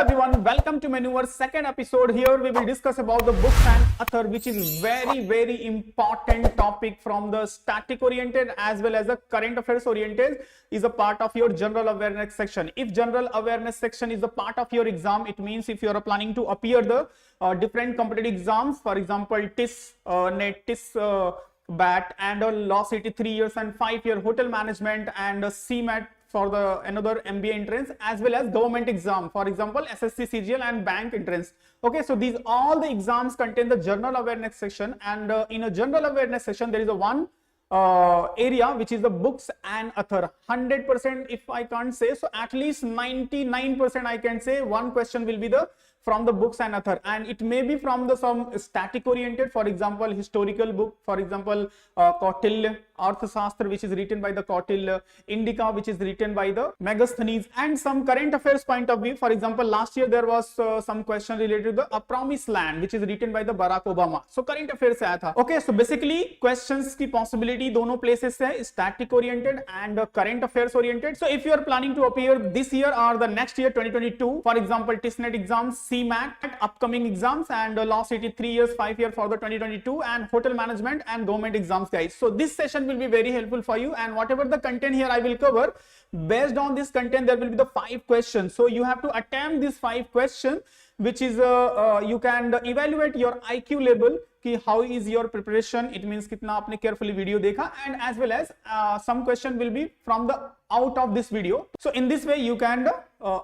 everyone, welcome to Manuver's second episode. Here we will discuss about the books and author, which is very important topic from the static oriented as well as the current affairs oriented is a part of your general awareness section. If general awareness section is a part of your exam, it means if you are planning to appear the different competitive exams, for example TIS, NET, TIS, BAT and Law City 3 years and 5-year hotel management and CMAT for the another MBA entrance as well as government exam, for example SSC, CGL and bank entrance. Okay, so these all the exams contain the general awareness section, and in a general awareness section there is a one area which is the books and author. 100% if I can't say, so at least 99% I can say one question will be the from the books and author, and it may be from the some static oriented, for example historical book, for example Kautilya, Arthashastra which is written by the Kautilya, Indica which is written by the Megasthenes, and some current affairs point of view. For example last year there was some question related to the A Promised Land which is written by the Barack Obama, so current affairs से आया था. Okay, so basically questions की possibility दोनों places से है, static oriented and current affairs oriented. So if you are planning to appear this year or the next year 2022, for example TISNET exams, CMAT, upcoming exams and Law City 3 years 5 year for the 2022 and hotel management and government exams guys. So this session will be very helpful for you, and whatever the content here I will cover, based on this content there will be the 5 questions. So you have to attempt these 5 questions, which is you can evaluate your IQ level कि how is your preparation, it means कितना आपने carefully video देखा, and as well as some question will be from the out of this video. So in this way you can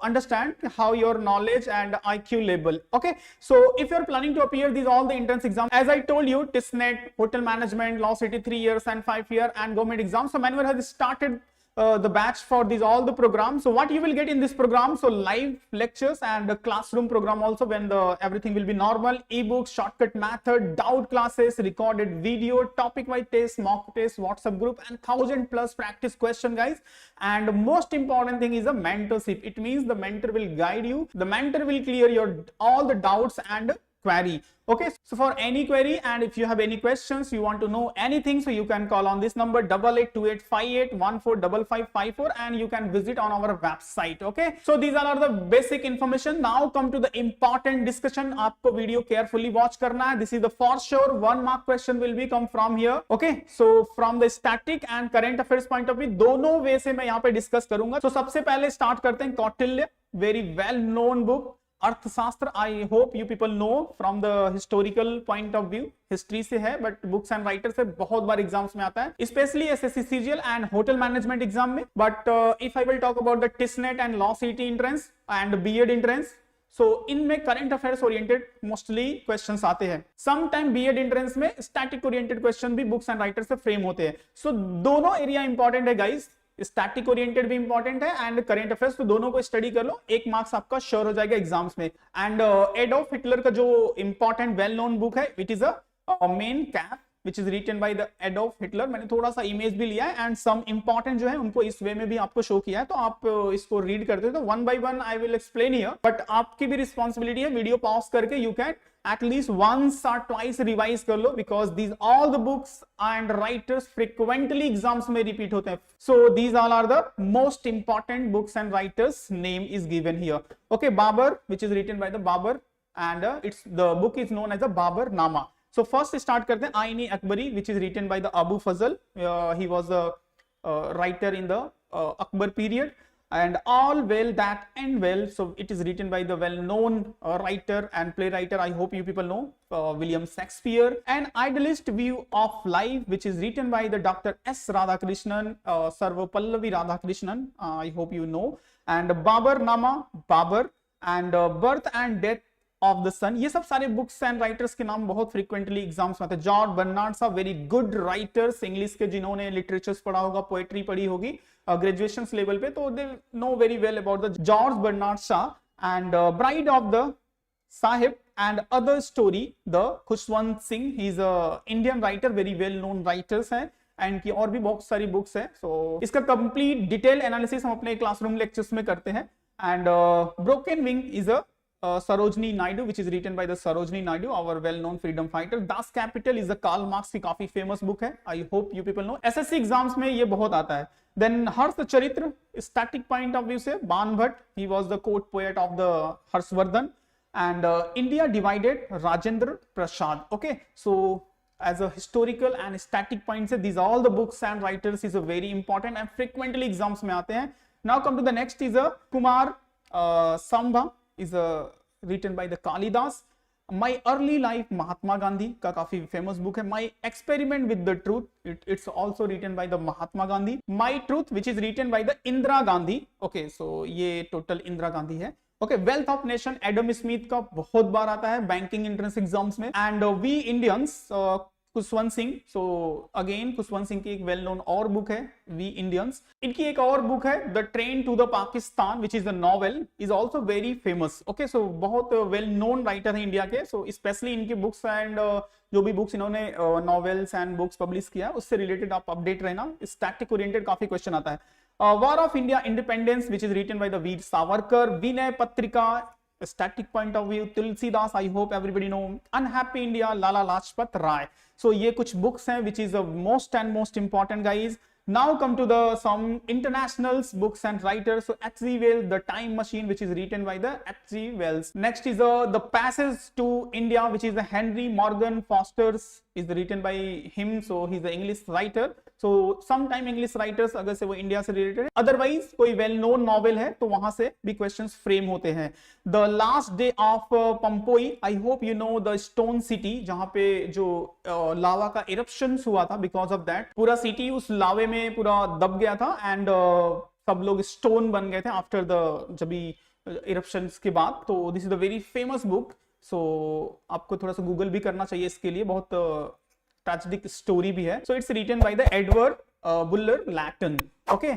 understand how your knowledge and IQ level. Okay, so if you are planning to appear these all the entrance exams, as I told you, TISNET, hotel management, Law City 3 years and 5 year and government exams, so Manuver has started the batch for these all the programs. So what you will get in this program, so live lectures and the classroom program also when the everything will be normal, ebooks, shortcut method, doubt classes, recorded video, topic wise test, mock test, WhatsApp group and 1000+ practice question guys. And most important thing is a mentorship. It means the mentor will guide you, the mentor will clear your all the doubts and query. Okay, so for any query and if you have any questions, you want to know anything, so you can call on this number 882858145554 and you can visit on our website. Okay, so these are the basic information. Now come to the important discussion. आपको video carefully watch करना है. This is the for sure 1 mark question will be come from here. Okay, so from the static and current affairs point of view दोनों वे से मैं यहाँ पे discuss करूंगा. So सबसे पहले start करते हैं Kautilya, very well known book. अर्थशास्त्र आई hope you people know from the historical point of view, history से है बट बुक्स एंड राइटर से बहुत बार एग्जाम्स में आता है, specially SSC CGL and hotel management exam में. But if I will talk about the TISSNET and law city entrance and BEd entrance, so इनमें current affairs oriented mostly questions आते हैं. Some time BEd entrance में static oriented question भी books and writer से frame होते हैं. सो दोनों एरिया इंपॉर्टेंट है गाइस, स्टैटिक ओरिएंटेड भी इंपॉर्टेंट है एंड करंट अफेयर्स, तो दोनों को स्टडी कर लो, 1 मार्क्स आपका श्योर हो जाएगा एग्जाम्स में. एंड एडोल्फ हिटलर का जो इंपॉर्टेंट वेल नोन बुक है, it is a main cap which is written by the Adolf Hitler. मैंने थोड़ा सा इमेज भी लिया है एंड सम इंपॉर्टेंट जो है उनको इस वे में भी आपको शो किया है, तो आप इसको रीड करते हो. तो 1 by 1 I will explain here, but आपकी भी रिस्पॉन्सिबिलिटी है वीडियो पॉज करके you can at least once or twice revise कर लो, because these all the books and writers frequently exams में repeat होते हैं. So these all are the most important books and writers name is given here. Okay, Babur which is written by the Babur and it's the book is known as the Babur Nama. So first start करते हैं Aini Akbari which is written by the Abu Fazl. He was a writer in the Akbar period. And all well that end well, so it is written by the well-known writer and playwright, I hope you people know, William Shakespeare. An idealist view of life which is written by the Dr. S. Radhakrishnan, Sarvapallavi Radhakrishnan, I hope you know. And Babur Nama, Babur and Birth and Death of the Sun. ये सब सारे books and writers के नाम बहुत frequently exams में आते हैं. George Bernard सा वेरी गुड राइटर्स, इंग्लिश के जिन्होंने लिटरेचर्स पढ़ा होगा, पोएट्री पढ़ी होगी ग्रेजुएशन लेवल पे, तो they know very well about the George Bernard Shaw. And bride of the Sahib and other story the Khushwant Singh, he is a Indian writer, very well known writers हैं and की और भी बहुत सारी बुक्स है. सो इसका कंप्लीट डिटेल एनालिसिस हम अपने क्लासरूम लेक्चर्स में करते हैं. And broken wing is a Sarojini Naidu, which is written by the Sarojini Naidu, our well-known freedom fighter. Das Kapital is the Karl Marx की काफी famous book है. I hope you people know. SSC exams में ये बहुत आता है. Then हर्ष चरित्र, static point of view से बाण Bhatt, he was the court poet of the Harshvardhan. And India Divided, Rajendra Prasad. Okay, so as a historical and static point से these all the books and writers is a very important and frequently exams में आते हैं. Now come to the next is a Kumar Sambha is written by the Kalidas. My Early Life, Mahatma Gandhi का काफी famous book है. My Experiment with the Truth, it's also written by the Mahatma Gandhi. My Truth, which is written by the Indira Gandhi. Okay, so ये total Indira Gandhi है. Okay, wealth of nation Adam Smith का बहुत बार आता है banking entrance exams में. And we Indians, Khushwant Singh. So again Khushwant Singh की एक वेल नोन और बुक है वी इंडियंस. इनकी एक और बुक है the train to the Pakistan, which is the novel, is also very famous. Okay, so बहुत वेल नोन राइटर है इंडिया के. सो स्पेशली इनकी बुक्स एंड जो भी बुक्स इन्होंने नॉवेल्स एंड बुक्स पब्लिश किया उससे रिलेटेड आप अपडेट रहना. स्टैटिक ओरिएंटेड काफी क्वेश्चन आता है. War of India Independence, which is written by the Veer Savarkar. Vinay Patrika, static point of view, Tulsidas, I hope everybody know. Unhappy India, Lala Lajpat Rai. So ये कुछ books हैं which is the most important guys. Now come to the some internationals books and writers. So H.G. Wells, The Time Machine, which is written by the H.G. Wells. Next is The Passage to India, which is the Henry Morgan Foster's is written by him. So he's the English writer. So sometime English writers अगर से वो India से related है, otherwise कोई well known novel है तो वहां से भी क्वेश्चंस फ्रेम होते हैं. The last day of Pompeii, I hope you know the stone city, जहां पे जो लावा का इरप्शंस हुआ था. बिकॉज ऑफ दैट पूरा सिटी उस लावे में पूरा दब गया था एंड सब लोग स्टोन बन गए थे आफ्टर द जब भी इरप्शंस के बाद. तो this is the very famous book. So आपको थोड़ा सा गूगल भी करना चाहिए इसके लिए, बहुत ट्रेजिक स्टोरी भी है. So it's written by the Edward Bulwer Lytton. Okay,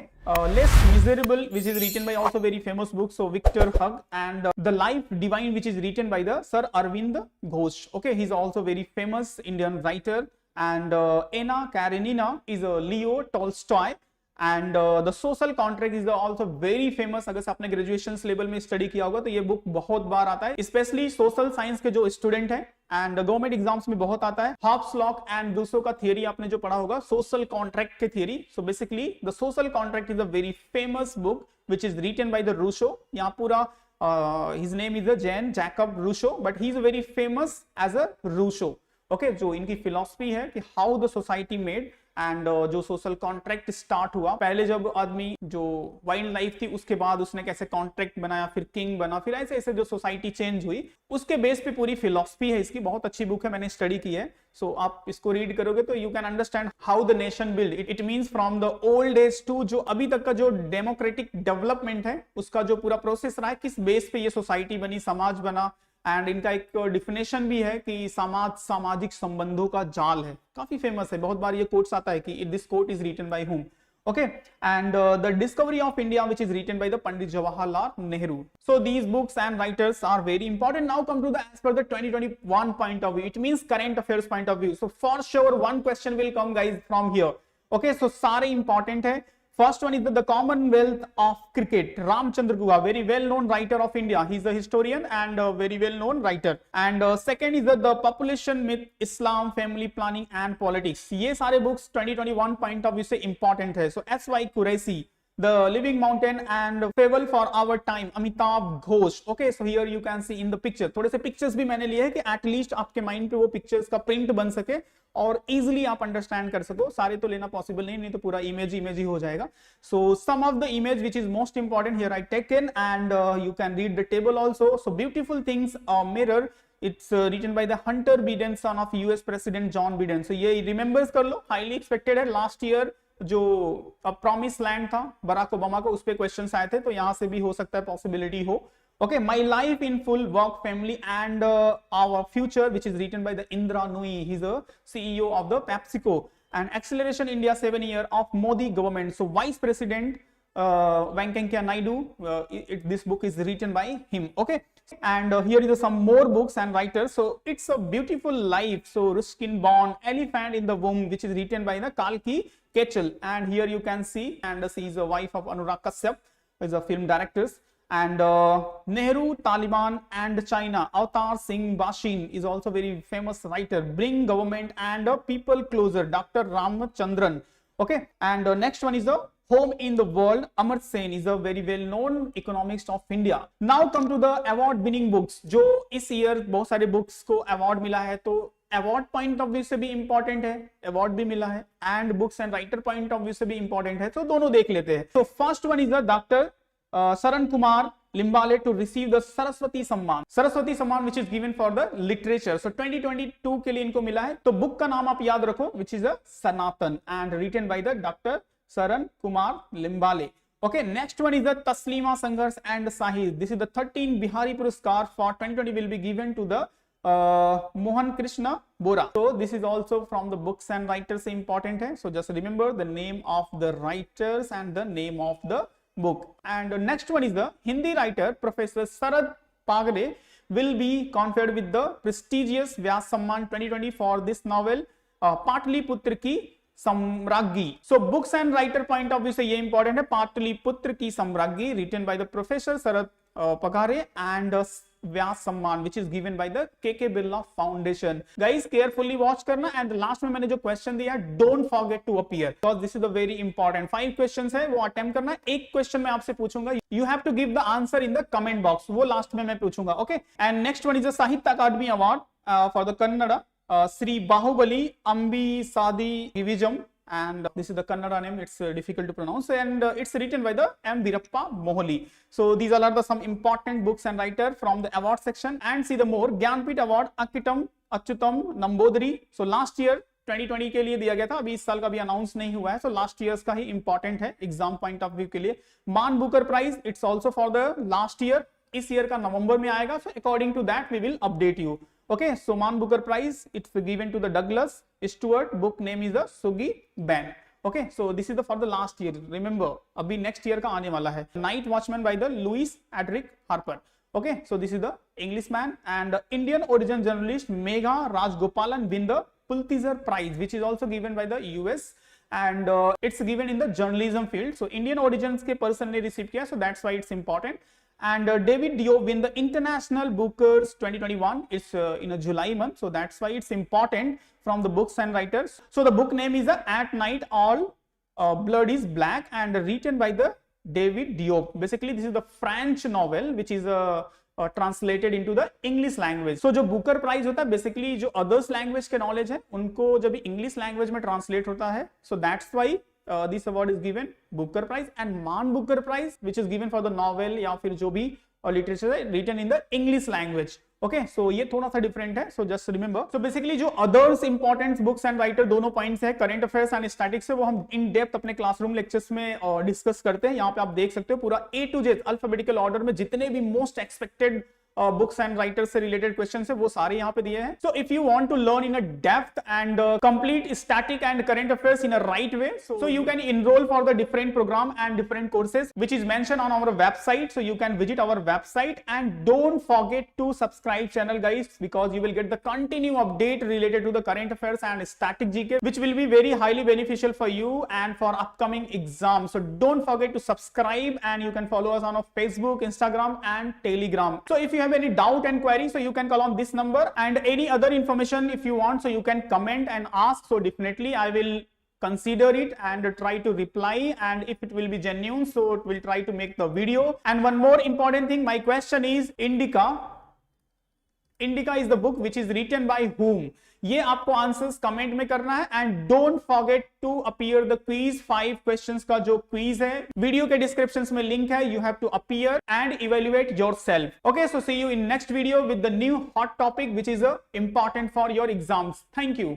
Less Miserable, which is written by also very famous book, so Victor Hug. And The Life Divine, which is written by the Sir Arvind Ghosh. Okay, he's also very famous Indian writer. And Anna Karenina is a Leo Tolstoy. And The Social Contract is also very famous. अगर आपने graduation level में study किया होगा तो ये book बहुत बार आता है, स्पेशली सोशल साइंस के जो स्टूडेंट हैं एंड गवर्नमेंट एग्जाम्स में बहुत आता है. हॉब्स लॉक एंड रूसो का थियरी आपने जो पढ़ा होगा, सोशल कॉन्ट्रैक्ट के theory. So basically the social contract is a very famous book which is written by the Rousseau. यहाँ पूरा his name is Jean Jacques Rousseau, but he is very famous as a Rousseau. Okay, जो इनकी philosophy है कि how the society made and जो social contract start हुआ, पहले जब आदमी जो वाइल्ड लाइफ थी उसके बाद उसने कैसे कॉन्ट्रैक्ट बनाया, फिर किंग बना, फिर ऐसे ऐसे जो सोसाइटी चेंज हुई उसके बेस पे पूरी फिलॉसफी है इसकी. बहुत अच्छी बुक है, मैंने स्टडी की है. सो आप इसको रीड करोगे तो you can understand how the nation build. It means from the old age to जो अभी तक का जो डेमोक्रेटिक डेवलपमेंट है उसका जो पूरा प्रोसेस रहा है, किस बेस पे ये सोसाइटी बनी, समाज बना. एंड इनका एक डेफिनेशन भी है कि समाज सामाजिक संबंधों का जाल है. काफी फेमस है, बहुत बार ये कोट्स आता है कि this quote is written by Hume. Okay, and the Discovery of India, which is written by the Pandit Jawaharlal Nehru. So these books and writers are very important. Now come to the as per the 2021 point of view. It means current affairs point of view. So for sure one question will come guys from here. Okay, so सारे important है. First one is the Commonwealth of Cricket. Ramchandra Guha, very well known writer of India. He's a historian and a very well known writer. And second is the Population Myth, Islam, Family Planning and Politics. ये सारे books 2021 point of view से important है. So S.Y. Qureshi, The Living Mountain and Fable for Our Time, Amitabh Ghosh. Okay, so here you can see in the picture. थोड़े से pictures भी मैंने लिए हैं कि at least आपके mind पे वो pictures का print बन सके और easily आप understand कर सको. सारे तो लेना possible नहीं तो पूरा image ही हो जाएगा. So some of the image which is most important here I taken and you can read the table also. So Beautiful Things, Mirror. It's written by the Hunter Biden, son of US President John Biden. So ये remembers कर लो, highly expected है. Last year जो promise land था Barack Obama को, उस पे questions आए थे, तो यहां से भी हो सकता है पॉसिबिलिटी हो. Okay, my life in full, work, family and our future, which is written by the Indira Nooyi. He is a CEO of the PepsiCo. And acceleration India 7 year of Modi government. So vice president Venkaiah Naidu, this book is written by him. Okay, and here is some more books and writers. So It's a Beautiful Life, so Ruskin Bond, Elephant in the Womb, which is written by the Kalki Ketchel. And here you can see, and she is a wife of Anurag Kashyap, is a film director. And Nehru, Taliban and China. Avatar Singh Bashin is also very famous writer. Bring Government and People Closer, Dr. Ramachandran. Okay, and next one is the Home in the World. Amar Sen is a very well known economist of India. Now come to the award winning books. जो इस year बहुत सारे books को award मिला है, तो award point of view से भी इंपॉर्टेंट है, अवार्ड भी मिला है, and books and writer point of view से भी इंपॉर्टेंट है, तो दोनों देख लेते हैं. तो first one is the doctor Saran Kumar Limbale to receive the Saraswati Samman which is given for the literature. So 2022 के लिए इनको मिला है. तो बुक का नाम आप याद रखो, which is a Sanatan and written by the Dr. Saran Kumar Limbale. Okay, next one is the Taslima Sanghars and Sahid. This is the 13th Bihari Puraskar for 2020 will be given to the Mohan Krishna Bora. So this is also from the books and writers important hai. So just remember the name of the writers and the name of the book. And next one is the Hindi writer Professor Sarad Pagade will be conferred with the prestigious Vyas Samman 2020 for this novel Patliputra Ki Samraggi. So books and writer point of view से ये important है. Patliputra Ki Samraggi written by the Professor Sarad Pagade and Vyas Samman which is given by the KK Birla Foundation. Guys carefully watch करना, and last में मैंने जो question दिया है don't forget to appear because this is the very important. 5 questions है वो attempt करना. एक question मैं आपसे पूछूंगा, you have to give the answer in the comment box. वो last में मैं पूछूंगा. Okay, and next one is the Sahitya Akademi Award for the Kannada Sri Bahubali Ambi Sadi Vivijam. And this is the Kannada name, it's difficult to pronounce, and it's written by the M. Virappa Mohali. So these all are the some important books and writer from the award section. And see the more Gyanpith Award Akitam Achyutam Nambodari. So last year 2020 के लिए दिया गया था, अभी इस साल का भी अनाउंस नहीं हुआ है, so last years का ही important है एग्जाम पॉइंट ऑफ व्यू के लिए. Man Booker prize it's also for the last year, इस ईयर का नवंबर में आएगा, so according to that we will update you. Okay, so Man Booker Prize, it's given to the Douglas Stewart. Book name is the Sugi Ben. Okay, so this is the for the last year. Remember, अभी next year का आने वाला है. Night Watchman by the Louis Adric Harper. Okay, so this is the Englishman, and Indian origin journalist Megha Rajgopalan win the Pulitzer Prize, which is also given by the US, and it's given in the journalism field. So Indian origins के person ने receive किया, so that's why it's important. And David Diop win the International Bookers 2021. It's in a July month, so that's why it's important from the books and writers. So the book name is At Night All Blood is Black and written by the David Diop. Basically, this is the French novel which is translated into the English language. So जो Booker Prize होता है, basically जो others language के knowledge है, उनको जब English language में translate होता है, so that's why this award is given Booker Prize. And Man Booker Prize which is given for the novel या फिर जो भी literature है written in the English language. Okay, so ये थोड़ा सा different है, so just remember. So basically जो others important books and writer दोनों points है, current affairs and statistics है, वो हम in depth अपने classroom lectures में discuss करते हैं. यहाँ पे आप देख सकते हो पूरा A to Z alphabetical order में जितने भी most expected books and writers से related questions है वो सारे यहाँ पे दिए हैं. So if you want to learn in a depth and complete static and current affairs in a right way, so you can enroll for the different program and different courses which is mentioned on our website. So you can visit our website and don't forget to subscribe channel guys, because you will get the continue update related to the current affairs and static GK which will be very highly beneficial for you and for upcoming exams. So don't forget to subscribe, and you can follow us on our Facebook, Instagram and Telegram. So if you have any doubt and query, so you can call on this number, and any other information if you want, so you can comment and ask. So definitely I will consider it and try to reply, and if it will be genuine, so it will try to make the video. And one more important thing, my question is Indica is the book which is written by whom? ये आपको answers comment में करना है, and don't forget to appear the quiz. 5 questions का जो quiz है video के description में लिंक है, you have to appear and evaluate yourself. Okay, so see you in next video with the new hot topic which is important for your exams. Thank you.